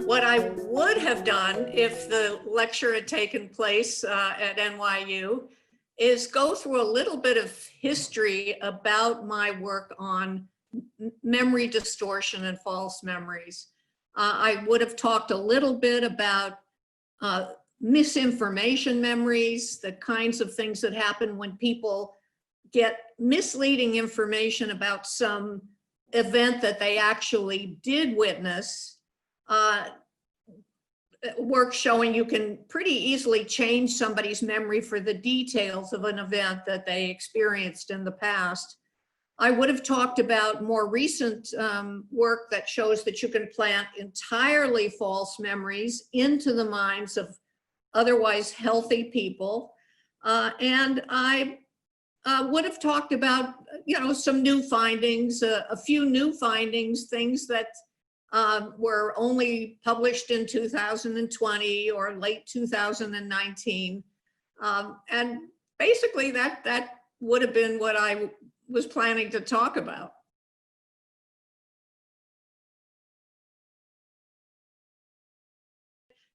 What I would have done if the lecture had taken place at NYU is go through a little bit of history about my work on memory distortion and false memories. I would have talked a little bit about misinformation memories, the kinds of things that happen when people get misleading information about some event that they actually did witness. Work showing you can pretty easily change somebody's memory for the details of an event that they experienced in the past. I would have talked about more recent work that shows that you can plant entirely false memories into the minds of otherwise healthy people. And I would have talked about, some new findings, a few new findings, things that were only published in 2020 or late 2019. And basically that would have been what I was planning to talk about.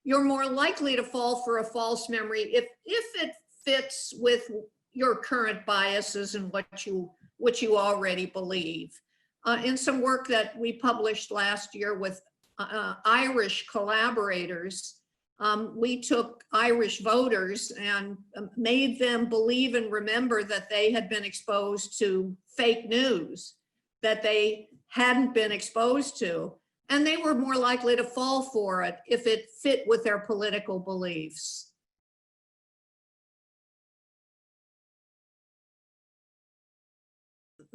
You're more likely to fall for a false memory if it fits with your current biases and what you already believe. In some work that we published last year with Irish collaborators, we took Irish voters and made them believe and remember that they had been exposed to fake news that they hadn't been exposed to, and they were more likely to fall for it if it fit with their political beliefs.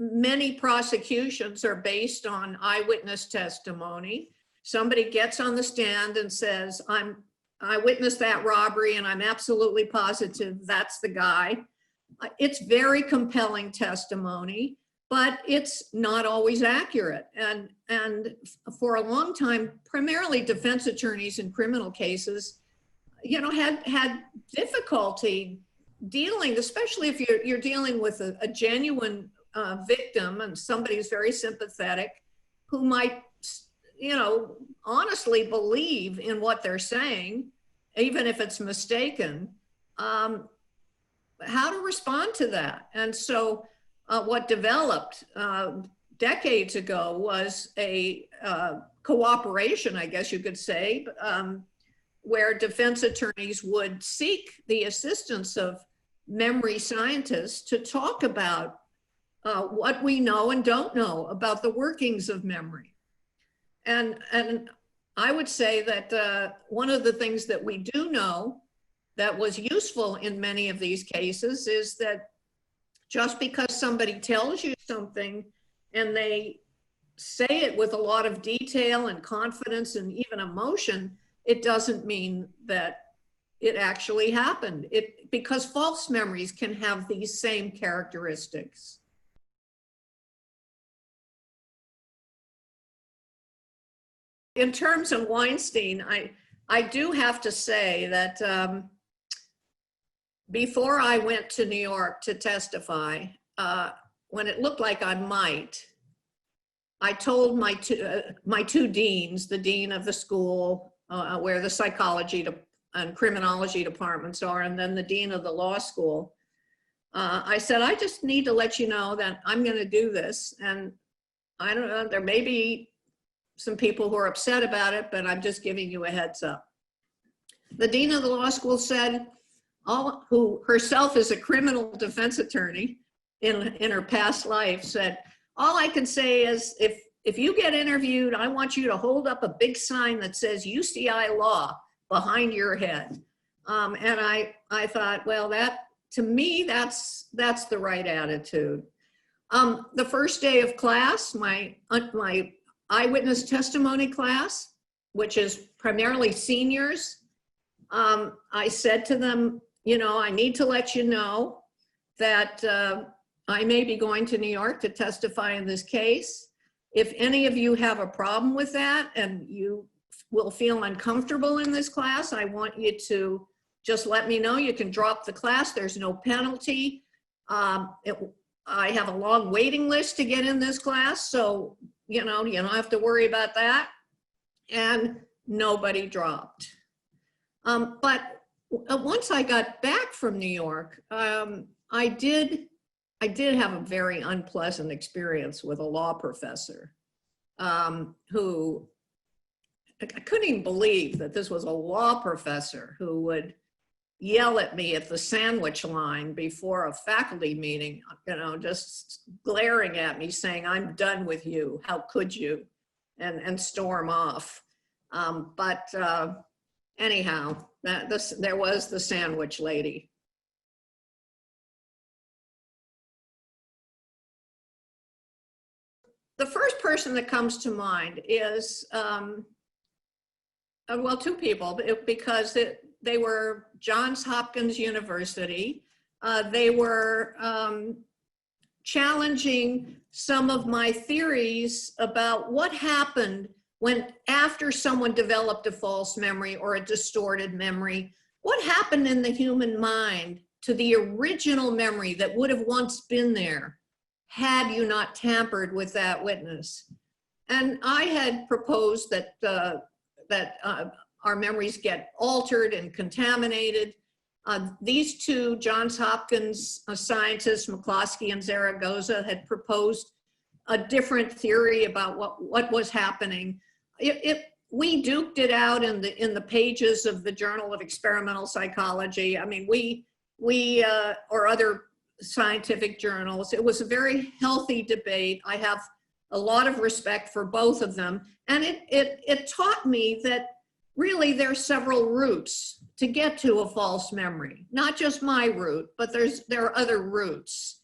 Many prosecutions are based on eyewitness testimony. Somebody gets on the stand and says, I witnessed that robbery and I'm absolutely positive that's the guy. It's very compelling testimony, but it's not always accurate. And for a long time, primarily defense attorneys in criminal cases, had difficulty dealing, especially if you're dealing with a genuine victim and somebody who's very sympathetic, who might, honestly believe in what they're saying, even if it's mistaken, how to respond to that. And so what developed decades ago was a cooperation, I guess you could say, where defense attorneys would seek the assistance of memory scientists to talk about what we know and don't know about the workings of memory. And I would say that one of the things that we do know that was useful in many of these cases is that just because somebody tells you something and they say it with a lot of detail and confidence and even emotion, it doesn't mean that it actually happened. Because false memories can have these same characteristics. In terms of Weinstein, I do have to say that before I went to New York to testify, when it looked like I might, I told my two deans, the dean of the school where the psychology and criminology departments are, and then the dean of the law school, I said, I just need to let you know that I'm going to do this. And I don't know, there may be some people who are upset about it, but I'm just giving you a heads up. The dean of the law school said, who herself is a criminal defense attorney in her past life, said, all I can say is if you get interviewed, I want you to hold up a big sign that says UCI law behind your head. And I thought, well, to me, that's the right attitude. The first day of class, my eyewitness testimony class, which is primarily seniors, I said to them, I need to let you know that I may be going to New York to testify in this case. If any of you have a problem with that and you will feel uncomfortable in this class, I want you to just let me know. You can drop the class. There's no penalty. I have a long waiting list to get in this class, so you don't have to worry about that. And nobody dropped. But once I got back from New York, I did have a very unpleasant experience with a law professor who, I couldn't even believe that this was a law professor who would yell at me at the sandwich line before a faculty meeting, you know, just glaring at me saying, "I'm done with you, how could you?" and storm off. Anyhow, there was the sandwich lady. The first person that comes to mind is, well, two people, because they were Johns Hopkins University. They were challenging some of my theories about what happened when, after someone developed a false memory or a distorted memory, what happened in the human mind to the original memory that would have once been there had you not tampered with that witness. And I had proposed that our memories get altered and contaminated. These two Johns Hopkins scientists, McCloskey and Zaragoza, had proposed a different theory about what was happening. We duked it out in the pages of the Journal of Experimental Psychology. I mean, or other scientific journals. It was a very healthy debate. I have a lot of respect for both of them. And it taught me that really there are several routes to get to a false memory. Not just my route, but there are other routes.